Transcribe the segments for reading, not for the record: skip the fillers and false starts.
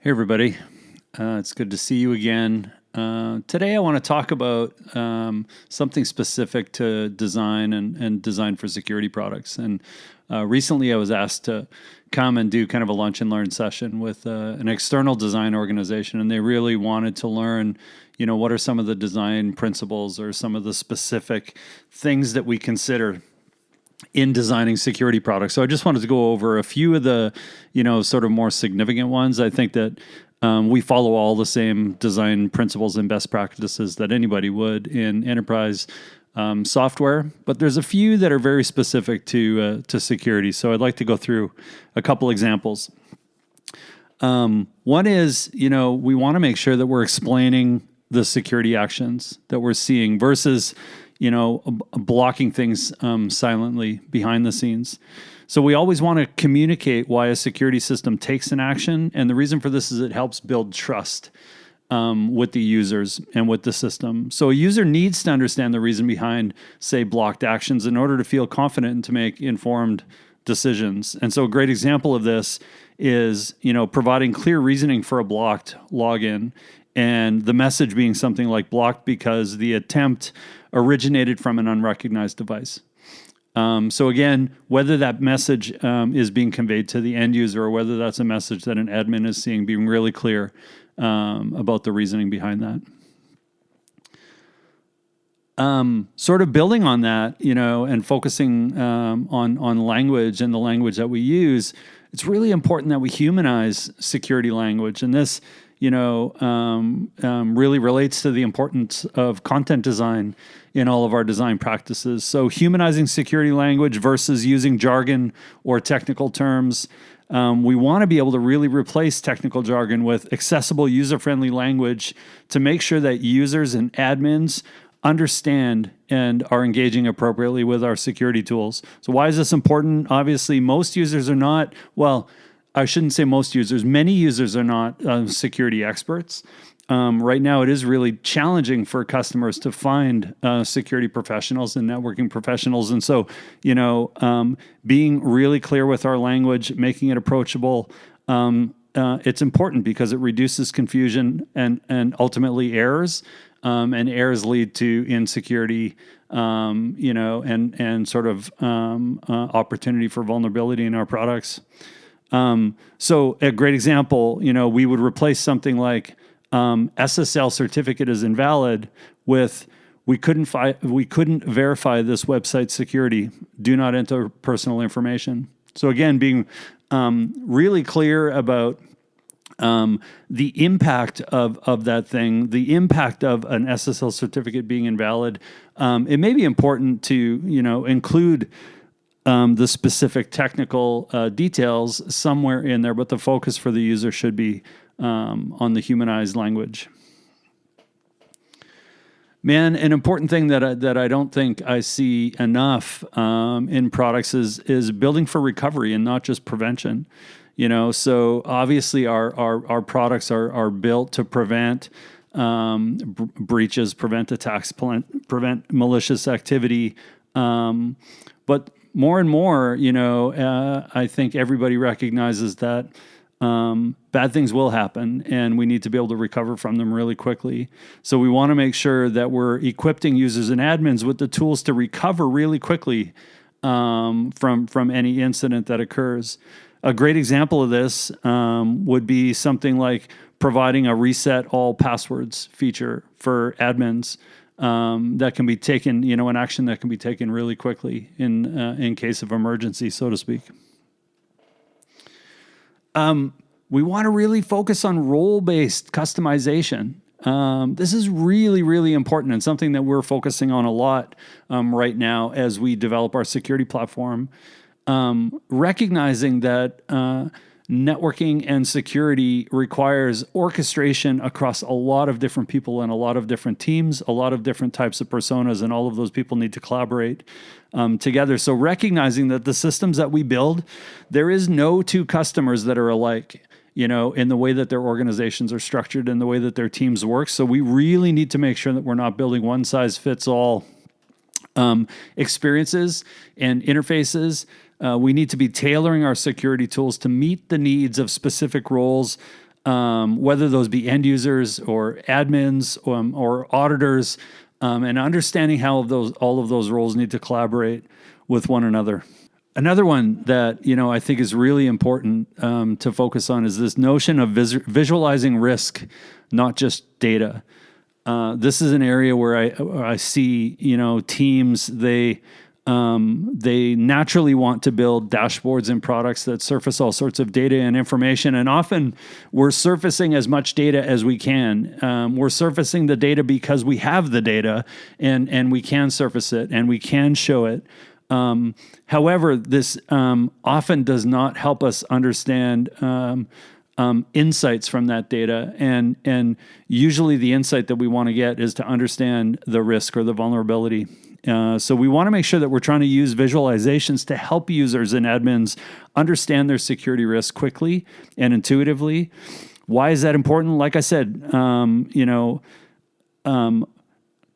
Hey, everybody. It's good to see you again. Today, I want to talk about something specific to design and design for security products. And recently, I was asked to come and do kind of a lunch and learn session with an external design organization, and they really wanted to learn, what are some of the design principles or some of the specific things that we consider in designing security products. So I just wanted to go over a few of the, sort of more significant ones. I think that we follow all the same design principles and best practices that anybody would in enterprise software, but there's a few that are very specific to security. So I'd like to go through a couple examples. One is, we want to make sure that we're explaining the security actions that we're seeing versus blocking things silently behind the scenes. So we always want to communicate why a security system takes an action. And the reason for this is it helps build trust with the users and with the system. So a user needs to understand the reason behind, say, blocked actions in order to feel confident and to make informed decisions. And so a great example of this is, providing clear reasoning for a blocked login, and the message being something like blocked because the attempt originated from an unrecognized device. So again, whether that message is being conveyed to the end user or whether that's a message that an admin is seeing, being really clear about the reasoning behind that. Sort of building on that, and focusing on language and the language that we use, it's really important that we humanize security language. And this really relates to the importance of content design in all of our design practices. So humanizing security language versus using jargon or technical terms. We want to be able to really replace technical jargon with accessible, user-friendly language to make sure that users and admins understand and are engaging appropriately with our security tools. So why is this important? Obviously, most users are not, I shouldn't say most users. Many users are not security experts. Right now, it is really challenging for customers to find security professionals and networking professionals. And so, being really clear with our language, making it approachable, it's important because it reduces confusion and ultimately errors. And errors lead to insecurity, and sort of opportunity for vulnerability in our products. So a great example, we would replace something like SSL certificate is invalid with we couldn't verify this website's security. Do not enter personal information. So again, being really clear about the impact of that thing, the impact of an SSL certificate being invalid. It may be important to include the specific technical details somewhere in there, but the focus for the user should be on the humanized language. Man, an important thing that I don't think I see enough in products is building for recovery and not just prevention. So obviously our products are built to prevent breaches, prevent attacks, prevent malicious activity, but more and more, I think everybody recognizes that bad things will happen and we need to be able to recover from them really quickly. So we want to make sure that we're equipping users and admins with the tools to recover really quickly from any incident that occurs. A great example of this would be something like providing a reset all passwords feature for admins. That can be taken, an action that can be taken really quickly in case of emergency, so to speak. We want to really focus on role-based customization. This is really, really important and something that we're focusing on a lot right now as we develop our security platform. Recognizing that networking and security requires orchestration across a lot of different people and a lot of different teams, a lot of different types of personas, and all of those people need to collaborate together. So recognizing that the systems that we build, there is no two customers that are alike, in the way that their organizations are structured and the way that their teams work. So we really need to make sure that we're not building one-size-fits-all experiences and interfaces. We need to be tailoring our security tools to meet the needs of specific roles whether those be end users or admins or auditors, and understanding how all of those roles need to collaborate with one another. Another one that I think is really important to focus on is this notion of visualizing risk, not just data. This is an area where I see teams they naturally want to build dashboards and products that surface all sorts of data and information, and often we're surfacing as much data as we can. We're surfacing the data because we have the data and we can surface it and we can show it. However, this often does not help us understand insights from that data, and usually the insight that we want to get is to understand the risk or the vulnerability. So we want to make sure that we're trying to use visualizations to help users and admins understand their security risk quickly and intuitively. Why is that important? Like I said,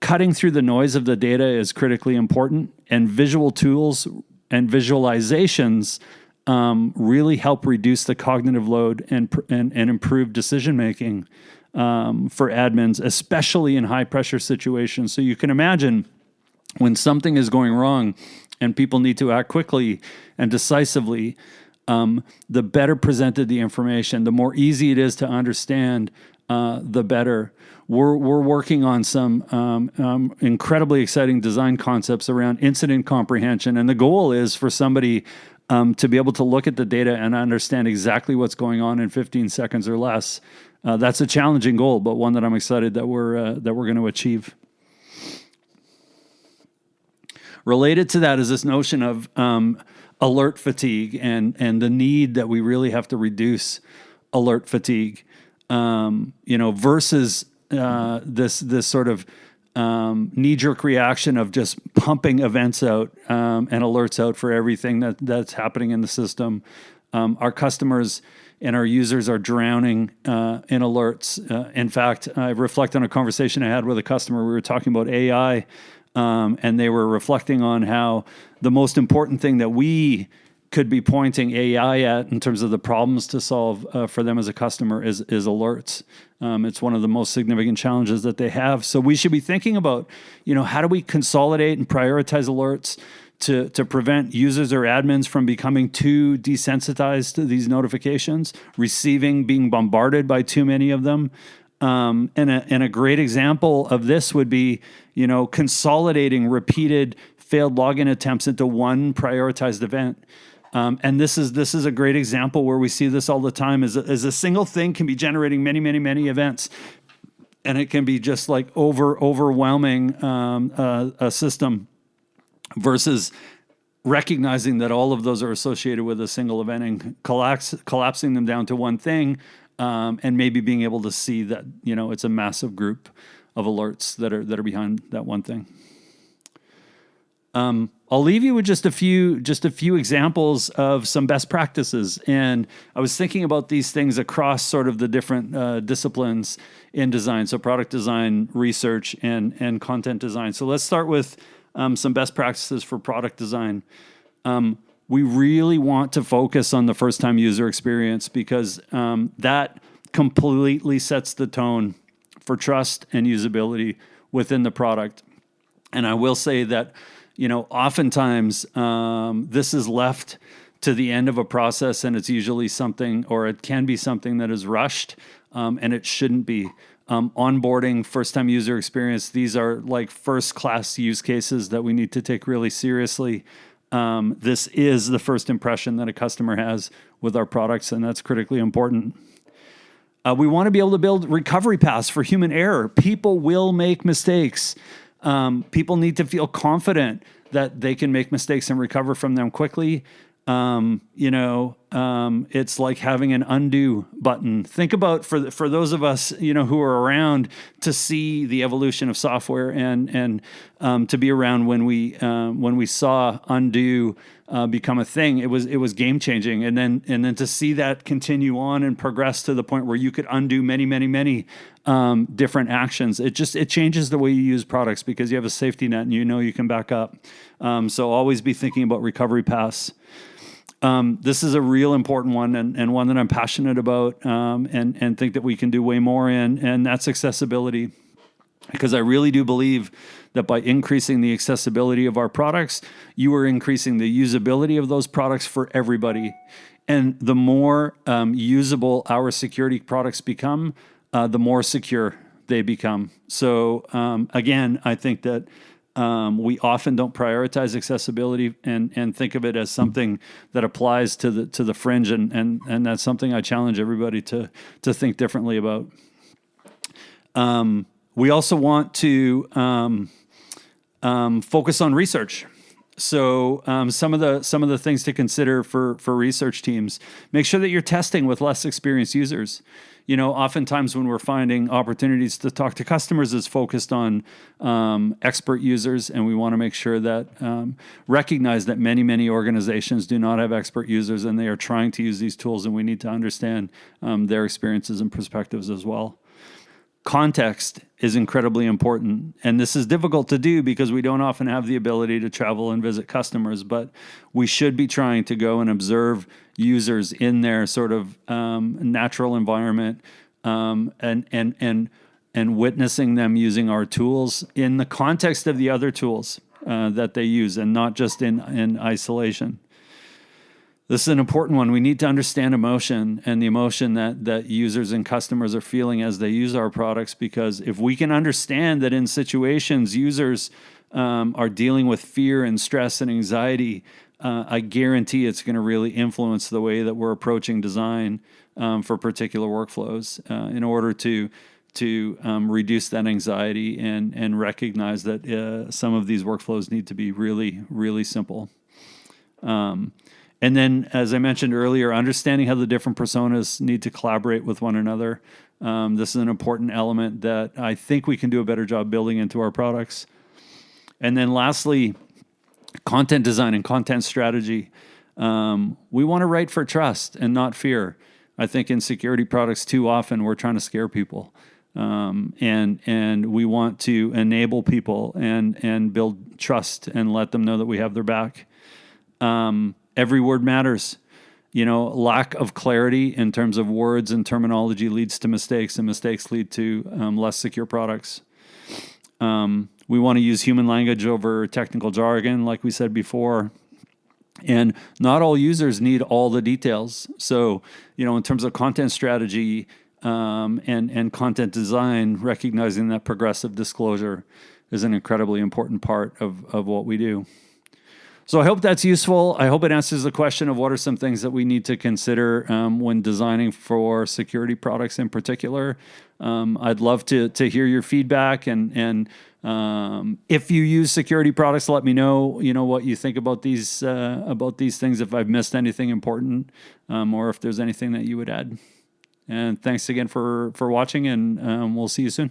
cutting through the noise of the data is critically important, and visual tools and visualizations really help reduce the cognitive load and improve decision making for admins, especially in high pressure situations. So you can imagine when something is going wrong and people need to act quickly and decisively, the better presented the information, the more easy it is to understand, the better. We're working on some incredibly exciting design concepts around incident comprehension, and the goal is for somebody to be able to look at the data and understand exactly what's going on in 15 seconds or less. That's a challenging goal, but one that I'm excited that we're going to achieve. Related to that is this notion of alert fatigue and the need that we really have to reduce alert fatigue, versus this sort of knee-jerk reaction of just pumping events out and alerts out for everything that's happening in the system. Our customers and our users are drowning in alerts. In fact, I reflect on a conversation I had with a customer. We were talking about AI, and they were reflecting on how the most important thing that we could be pointing AI at in terms of the problems to solve for them as a customer is alerts. It's one of the most significant challenges that they have. So we should be thinking about, how do we consolidate and prioritize alerts to prevent users or admins from becoming too desensitized to these notifications, being bombarded by too many of them. And a great example of this would be, consolidating repeated failed login attempts into one prioritized event. And this is a great example where we see this all the time. Is a single thing can be generating many, many, many events, and it can be just like overwhelming a system, versus recognizing that all of those are associated with a single event and collapsing them down to one thing, and maybe being able to see that it's a massive group of alerts that are behind that one thing. I'll leave you with just a few examples of some best practices. And I was thinking about these things across sort of the different disciplines in design. So product design, research, and content design. So let's start with some best practices for product design. We really want to focus on the first-time user experience because that completely sets the tone for trust and usability within the product. And I will say that oftentimes this is left to the end of a process, and it's usually something, or it can be something that is rushed, and it shouldn't be. Onboarding, first-time user experience, these are like first-class use cases that we need to take really seriously. This is the first impression that a customer has with our products, and that's critically important. We want to be able to build recovery paths for human error. People will make mistakes. People need to feel confident that they can make mistakes and recover from them quickly. It's like having an undo button. Think about for those of us, who are around to see the evolution of software and to be around when we saw undo become a thing. It was game changing, and then to see that continue on and progress to the point where you could undo many different actions. It changes the way you use products because you have a safety net and you can back up. So always be thinking about recovery paths. This is a real important one, and one that I'm passionate about, and think that we can do way more in, and that's accessibility. Because I really do believe that by increasing the accessibility of our products, you are increasing the usability of those products for everybody. And the more usable our security products become, the more secure they become. So again, I think that we often don't prioritize accessibility and think of it as something that applies to the fringe, and that's something I challenge everybody to think differently about. We also want to focus on research. So some of the things to consider for research teams: make sure that you're testing with less experienced users. Oftentimes when we're finding opportunities to talk to customers, is focused on expert users, and we want to make sure that recognize that many organizations do not have expert users, and they are trying to use these tools, and we need to understand their experiences and perspectives as well. Context is incredibly important, and this is difficult to do because we don't often have the ability to travel and visit customers, but we should be trying to go and observe users in their sort of natural environment, and witnessing them using our tools in the context of the other tools that they use, and not just in isolation. This is an important one. We need to understand emotion, and the emotion that users and customers are feeling as they use our products, because if we can understand that in situations users are dealing with fear and stress and anxiety, I guarantee it's going to really influence the way that we're approaching design for particular workflows in order to reduce that anxiety and recognize that some of these workflows need to be really, really simple. And then, as I mentioned earlier, understanding how the different personas need to collaborate with one another. This is an important element that I think we can do a better job building into our products. And then lastly, content design and content strategy. We want to write for trust and not fear. I think in security products, too often we're trying to scare people. And we want to enable people and build trust and let them know that we have their back. Every word matters. Lack of clarity in terms of words and terminology leads to mistakes, and mistakes lead to less secure products. We want to use human language over technical jargon, like we said before. And not all users need all the details. So, in terms of content strategy and content design, recognizing that progressive disclosure is an incredibly important part of what we do. So I hope that's useful. I hope it answers the question of what are some things that we need to consider when designing for security products in particular. I'd love to hear your feedback, and if you use security products, let me know what you think about these things, if I've missed anything important, or if there's anything that you would add. And thanks again for watching, and we'll see you soon.